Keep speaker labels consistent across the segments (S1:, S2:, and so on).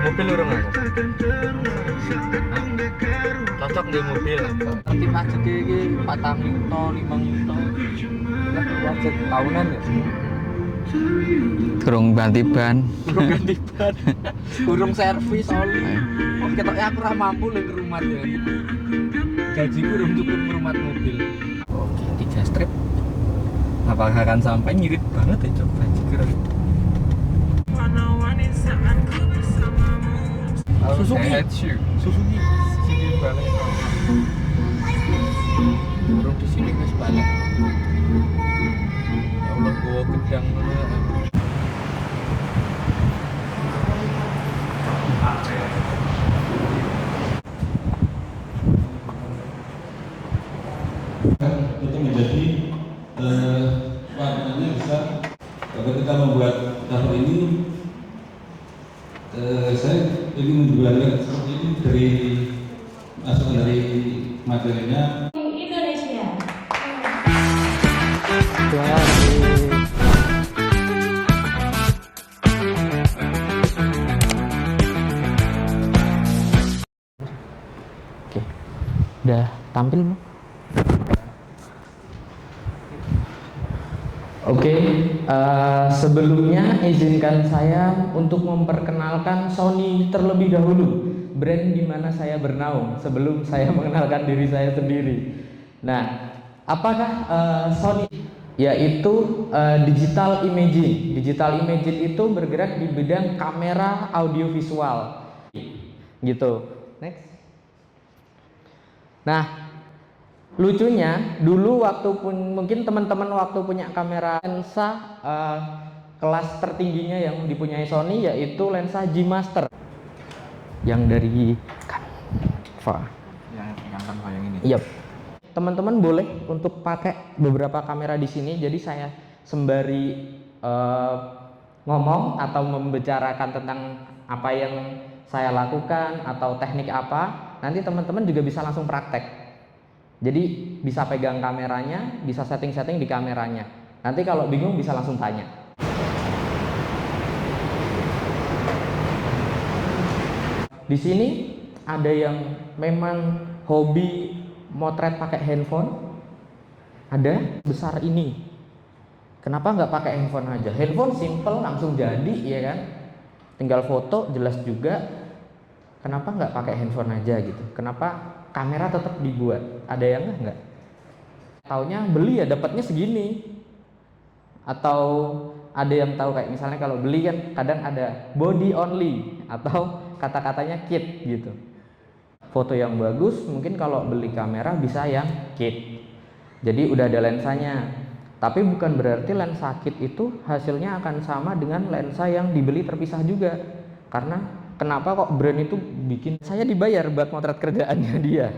S1: mobil urung aku. Cocok di mobil.
S2: Nanti budget iki 4 juta, 5 juta. Lah budget tahunan ya.
S3: Kurang ganti ban.
S2: Kurang ganti ban. Kurang servis oli. Oh ketoknya aku ora mampu lek rumah ya. Gaji kurang cukup merumat mobil. Oke, 3 strip. Apakah akan sampai ngirit banget ya coba jikir. Suzuki. Suzuki balik. Burung di sini guys balik. Ya Allah gua gedang dulu.
S4: Itu menjadi warnanya besar. Ketika membuat cover ini, saya ingin menjualkan seperti ini dari asal dari materinya.
S5: Indonesia.
S2: Oke, udah tampil belum? Oke, sebelumnya izinkan saya untuk memperkenalkan Sony terlebih dahulu, brand di mana saya bernaung sebelum saya mengenalkan diri saya sendiri. Nah, apakah Sony? Yaitu digital imaging. Digital imaging itu bergerak di bidang kamera audiovisual, gitu. Next. Nah, lucunya dulu mungkin teman-teman waktu punya kamera lensa kelas tertingginya yang dipunyai Sony yaitu lensa G Master yang dari Canva.
S3: Yang Canva yang ini.
S2: Iya. Teman-teman boleh untuk pakai beberapa kamera di sini. Jadi saya sembari ngomong atau membicarakan tentang apa yang saya lakukan atau teknik apa, nanti teman-teman juga bisa langsung praktek. Jadi bisa pegang kameranya, bisa setting-setting di kameranya. Nanti kalau bingung bisa langsung tanya. Di sini ada yang memang hobi motret pakai handphone. Ada besar ini. Kenapa nggak pakai handphone aja? Handphone simple langsung jadi, ya kan? Tinggal foto jelas juga. Kenapa nggak pakai handphone aja gitu? Kenapa kamera tetap dibuat? Ada yang enggak? Taunya beli ya dapatnya segini. Atau ada yang tahu kayak misalnya kalau beli kan kadang ada body only atau kata-katanya kit gitu. Foto yang bagus mungkin kalau beli kamera bisa yang kit. Jadi udah ada lensanya. Tapi bukan berarti lensa kit itu hasilnya akan sama dengan lensa yang dibeli terpisah juga. Karena kenapa kok brand itu bikin saya dibayar buat motret kerjaannya dia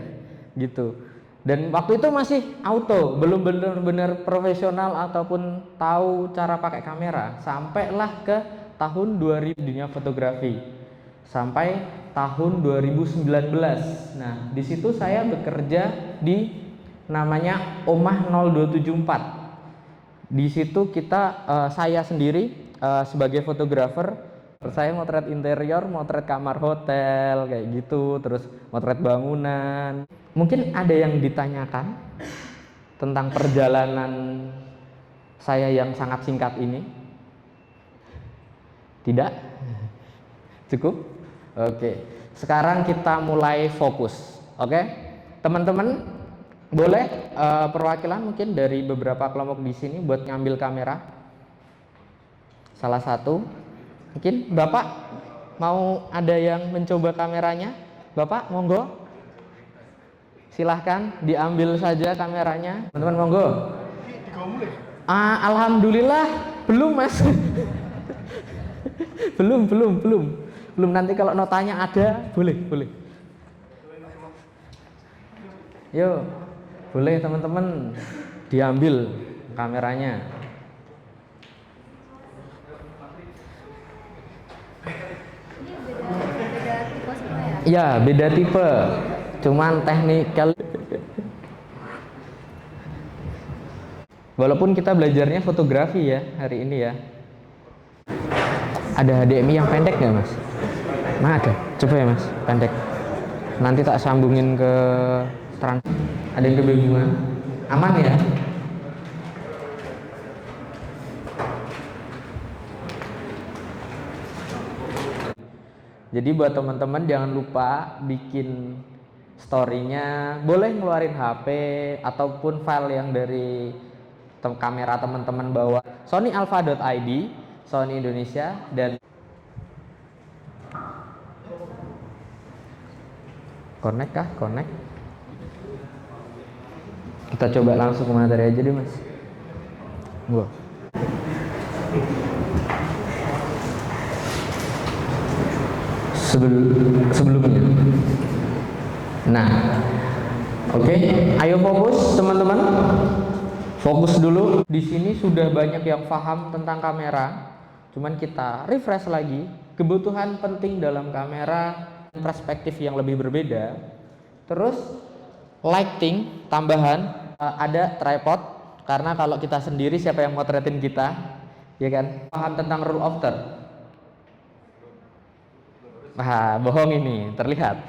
S2: gitu. Dan waktu itu masih auto, belum benar-benar profesional ataupun tahu cara pakai kamera. Sampailah ke tahun 2000 dunia fotografi. Sampai tahun 2019. Nah, di situ saya bekerja di namanya Omah 0274. Di situ saya sendiri sebagai fotografer. Saya motret interior, motret kamar hotel kayak gitu, terus motret bangunan. Mungkin ada yang ditanyakan tentang perjalanan saya yang sangat singkat ini? Tidak? Cukup? Oke. Sekarang kita mulai fokus. Oke? Teman-teman, boleh perwakilan mungkin dari beberapa kelompok di sini buat ngambil kamera. Salah satu. Mungkin Bapak mau ada yang mencoba kameranya? Bapak, monggo. Silahkan diambil saja kameranya. Teman-teman, monggo. Alhamdulillah, belum Mas. belum. Nanti kalau notanya ada, boleh. Yo, boleh teman-teman diambil kameranya. Ya, beda tipe. Cuman teknikal. Walaupun kita belajarnya fotografi ya hari ini ya. Ada HDMI yang pendek nggak Mas? Nah ada, coba ya mas, pendek. Nanti tak sambungin ke trans. Ada yang kebingungan? Aman ya? Jadi buat teman-teman jangan lupa bikin story-nya, boleh ngeluarin HP ataupun file yang dari kamera teman-teman bawa. sonyalpha.id, Sony Indonesia, dan connect kah? Connect. Kita coba langsung ke materi aja deh mas. Gua. Sebelumnya. Nah, oke, ayo fokus teman-teman. Fokus dulu. Di sini sudah banyak yang paham tentang kamera. Cuman kita refresh lagi. Kebutuhan penting dalam kamera, perspektif yang lebih berbeda. Terus lighting tambahan, ada tripod. Karena kalau kita sendiri siapa yang motretin kita, ya kan? Paham tentang rule of third. Nah, bohong ini, terlihat.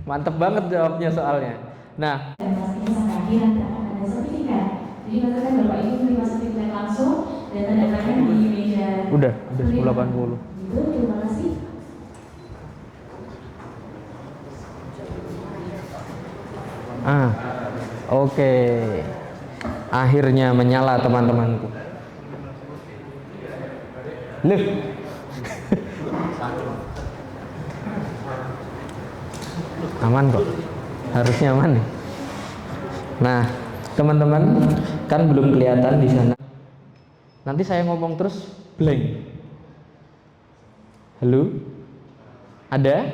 S2: Mantep banget jawabnya soalnya. Nah,
S5: ada sertifikat. Jadi misalkan Bapak Ibu menerima sertifikat langsung dan tanda tangan di meja.
S2: Udah 1080.
S5: Itu, terima kasih.
S2: Oke. Akhirnya menyala teman-temanku. Lift. Aman kok, harusnya aman nih. Nah teman-teman kan belum kelihatan di sana. Nanti saya ngomong terus blank. Halo, ada?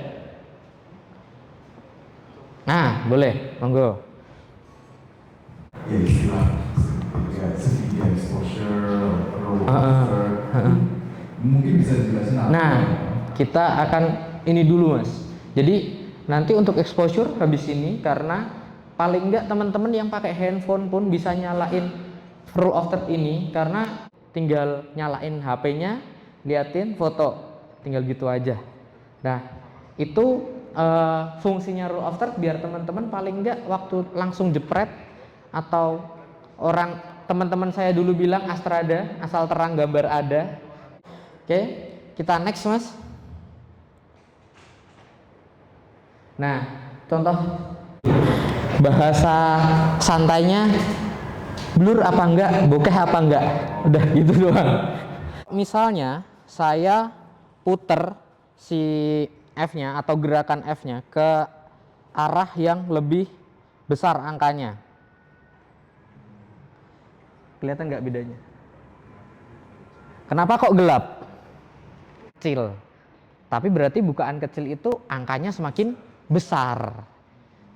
S2: Nah boleh, monggo.
S6: Ya istilah segitiga exposure, mungkin bisa dijelasin apa?
S2: Nah kita akan ini dulu mas. Jadi nanti untuk exposure habis ini, karena paling enggak teman-teman yang pakai handphone pun bisa nyalain rule of third ini, karena tinggal nyalain HP-nya, liatin foto, tinggal gitu aja. Nah itu fungsinya rule of third biar teman-teman paling enggak waktu langsung jepret, atau orang teman-teman saya dulu bilang Astrada, asal terang gambar ada. Oke, kita next mas. Nah, contoh bahasa santainya blur apa enggak, bokeh apa enggak, udah gitu doang. Misalnya saya puter si F-nya atau gerakan F-nya ke arah yang lebih besar angkanya. Kelihatan nggak bedanya? Kenapa kok gelap? Kecil. Tapi berarti bukaan kecil itu angkanya semakin besar.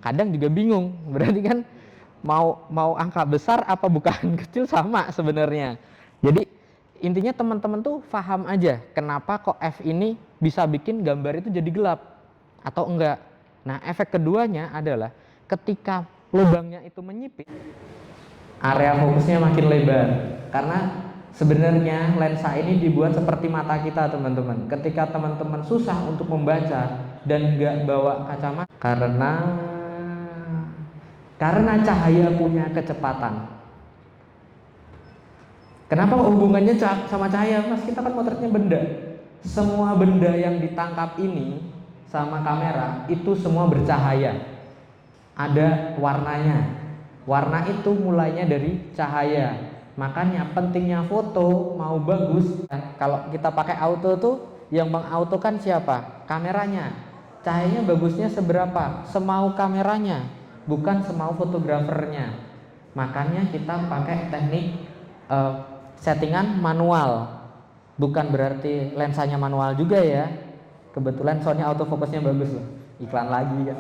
S2: Kadang juga bingung, berarti kan mau angka besar apa bukaan kecil sama sebenarnya. Jadi intinya teman-teman tuh paham aja kenapa kok F ini bisa bikin gambar itu jadi gelap atau enggak. Nah efek keduanya adalah ketika lubangnya itu menyipit, area fokusnya makin lebar. Karena sebenarnya lensa ini dibuat seperti mata kita teman-teman. Ketika teman-teman susah untuk membaca dan nggak bawa kacamata, karena cahaya punya kecepatan. Kenapa hubungannya sama cahaya mas? Kita kan motretnya benda. Semua benda yang ditangkap ini sama kamera itu semua bercahaya. Ada warnanya. Warna itu mulainya dari cahaya. Makanya pentingnya foto mau bagus. Kalau kita pakai auto tuh yang mengautokan siapa? Kameranya. Cahayanya bagusnya seberapa? Semau kameranya, bukan semau fotografernya. Makanya kita pakai teknik settingan manual. Bukan berarti lensanya manual juga ya. Kebetulan Sony autofocusnya bagus loh. Iklan lagi ya.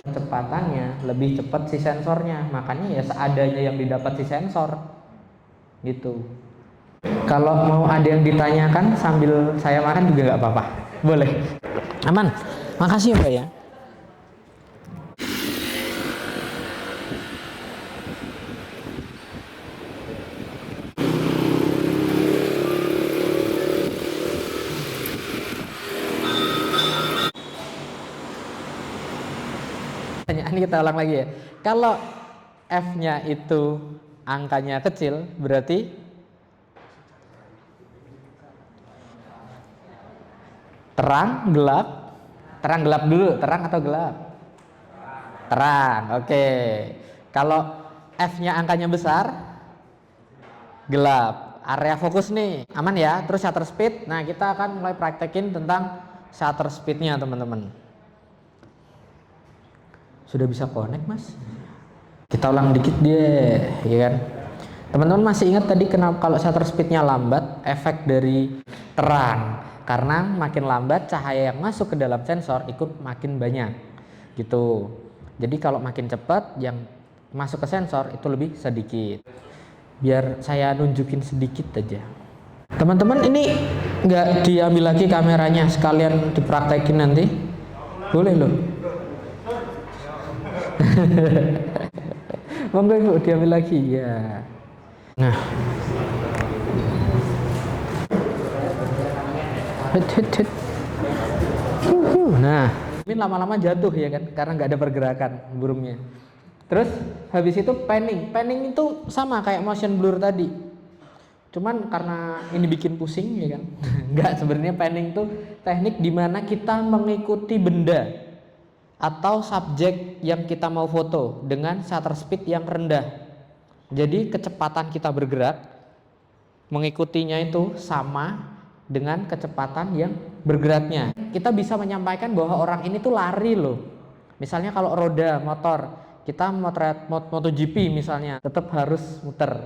S2: Kecepatannya lebih cepat si sensornya, makanya ya seadanya yang didapat si sensor gitu. Kalau mau ada yang ditanyakan sambil saya makan juga nggak apa-apa, boleh. Aman, makasih ya Mbak ya. Ini kita ulang lagi ya. Kalau F-nya itu angkanya kecil, berarti terang, gelap. Terang, gelap dulu. Terang atau gelap? Terang, oke. Kalau F-nya angkanya besar, gelap. Area fokus nih, aman ya. Terus shutter speed, nah kita akan mulai praktekin tentang shutter speednya teman-teman. Sudah bisa connect mas? Kita ulang dikit deh, ya kan? Teman-teman masih ingat tadi kenapa kalau shutter speednya lambat? Efek dari terang. Karena makin lambat cahaya yang masuk ke dalam sensor ikut makin banyak, gitu. Jadi kalau makin cepat yang masuk ke sensor itu lebih sedikit. Biar saya nunjukin sedikit aja. Teman-teman ini nggak diambil lagi kameranya, sekalian dipraktekin nanti. Boleh loh. Monggo ibu diambil lagi ya. Nah, nah, ini lama-lama jatuh ya kan, karena nggak ada pergerakan burungnya. Terus habis itu panning itu sama kayak motion blur tadi. Cuman karena ini bikin pusing ya kan. Enggak, sebenarnya panning itu teknik dimana kita mengikuti benda atau subjek yang kita mau foto dengan shutter speed yang rendah. Jadi kecepatan kita bergerak mengikutinya itu sama dengan kecepatan yang bergeraknya. Kita bisa menyampaikan bahwa orang ini tuh lari loh. Misalnya kalau roda motor, kita motret MotoGP misalnya, tetap harus muter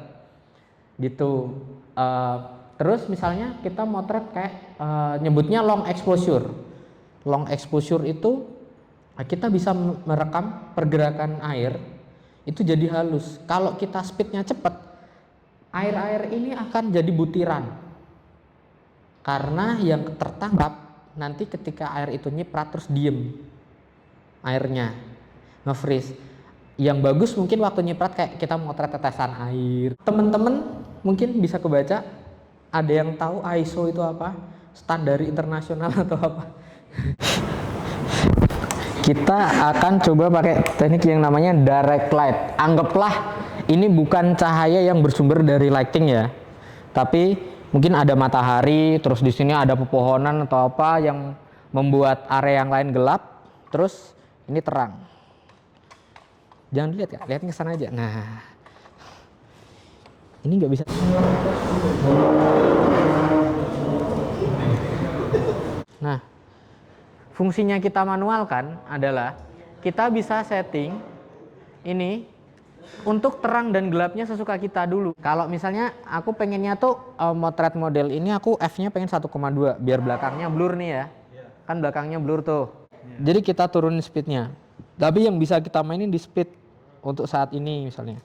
S2: gitu. Terus misalnya kita motret kayak nyebutnya long exposure. Long exposure itu kita bisa merekam pergerakan air itu jadi halus. Kalau kita speednya cepat, air-air ini akan jadi butiran. Karena yang tertangkap nanti ketika air itu nyiprat terus diem airnya, nge-freeze. Yang bagus mungkin waktu nyiprat kayak kita motret tetesan air. Temen-temen mungkin bisa kebaca, ada yang tahu ISO itu apa? Standar internasional atau apa? Kita akan coba pakai teknik yang namanya direct light. Anggaplah ini bukan cahaya yang bersumber dari lighting ya, tapi mungkin ada matahari, terus di sini ada pepohonan atau apa yang membuat area yang lain gelap, terus ini terang. Jangan dilihat ya, lihatnya ke sana aja. Nah, ini nggak bisa. Nah, fungsinya kita manualkan adalah kita bisa setting ini untuk terang dan gelapnya sesuka kita dulu. Kalau misalnya aku pengennya tuh motret model ini aku F-nya pengen 1,2 biar belakangnya blur nih ya. Kan belakangnya blur tuh. Jadi kita turunin speednya. Tapi yang bisa kita mainin di speed untuk saat ini misalnya.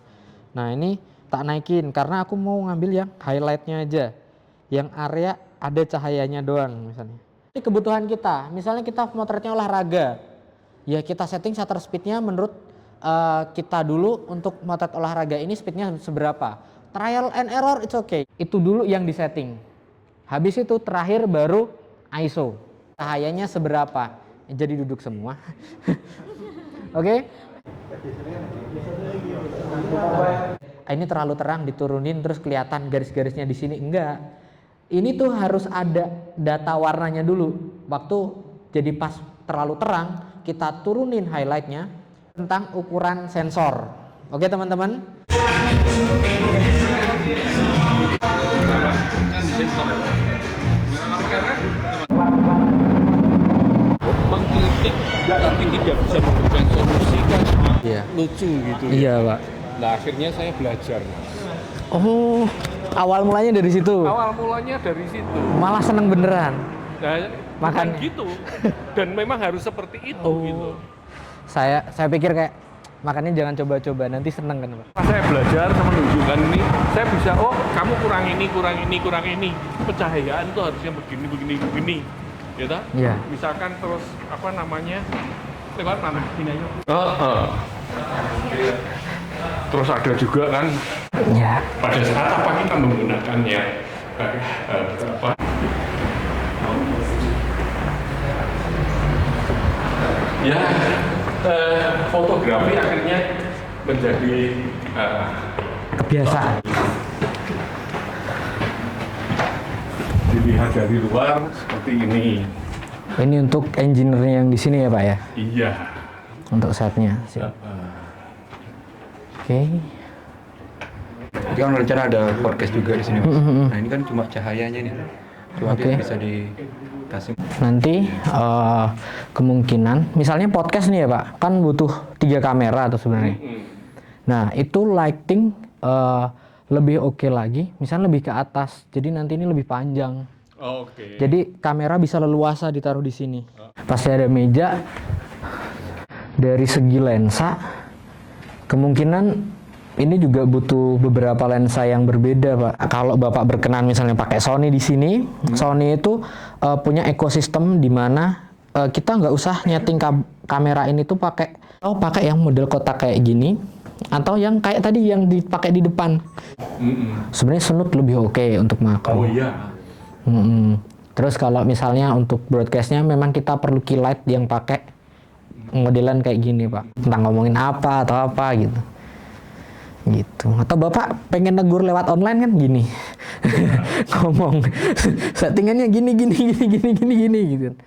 S2: Nah ini tak naikin karena aku mau ngambil yang highlightnya aja, yang area ada cahayanya doang misalnya. Ini kebutuhan kita. Misalnya kita motretnya olahraga, ya kita setting shutter speednya menurut kita dulu untuk motret olahraga ini speednya seberapa. Trial and error it's okay. Itu dulu yang disetting. Habis itu terakhir baru ISO. Cahayanya seberapa? Jadi duduk semua. Oke? Ini terlalu terang diturunin terus kelihatan garis-garisnya di sini, enggak. Ini tuh harus ada data warnanya dulu. Waktu jadi pas terlalu terang kita turunin highlightnya tentang ukuran sensor. Oke teman-teman?
S1: Mengkritik tapi tidak bisa memberikan solusi kan lucu gitu.
S2: Iya Pak.
S1: Nah akhirnya saya belajar.
S2: Oh, awal mulanya dari situ.
S1: Awal mulanya dari situ.
S2: Malah seneng beneran.
S1: Nah,
S2: Makan
S1: gitu. Dan memang harus seperti itu gitu.
S2: Saya pikir kayak makanya jangan coba-coba, nanti seneng kan Pak.
S1: Pas saya belajar sama menunjukkan ini, saya bisa kamu kurang ini. Pencahayaan itu harusnya begini. Ya toh?
S2: Iya.
S1: Misalkan terus apa namanya? Lewat mana? Sini aja. Terus ada juga kan
S2: Ya.
S1: pada saat apa kita menggunakannya berapa? Ya fotografi akhirnya menjadi
S2: Kebiasaan.
S1: dilihat dari luar seperti ini.
S2: Ini untuk engineer yang di sini ya Pak ya?
S1: Iya.
S2: Untuk setnya. Oke.
S3: Jadi kan rencana ada podcast juga di sini. Mas. Nah ini kan cuma cahayanya nih. Cuma
S2: Oke.
S3: bisa dikasih.
S2: Nanti kemungkinan, misalnya podcast nih ya Pak, kan butuh 3 kamera tuh sebenarnya. Nah itu lighting lebih oke lagi, misalnya lebih ke atas, jadi nanti ini lebih panjang.
S1: Oke.
S2: Jadi kamera bisa leluasa ditaruh di sini. Pasti ada meja. Dari segi lensa, kemungkinan ini juga butuh beberapa lensa yang berbeda, Pak. Kalau Bapak berkenan misalnya pakai Sony di sini, Sony itu punya ekosistem di mana kita nggak usah nyeting kamera ini tuh pakai yang model kotak kayak gini, atau yang kayak tadi yang dipakai di depan. Sebenarnya Snut lebih oke untuk makro.
S1: Oh iya.
S2: Terus kalau misalnya untuk broadcastnya memang kita perlu key light yang pakai modelan kayak gini Pak. Tentang ngomongin apa atau apa gitu. Gitu. Atau Bapak pengen negur lewat online kan gini. Ngomong settingannya gini gitu.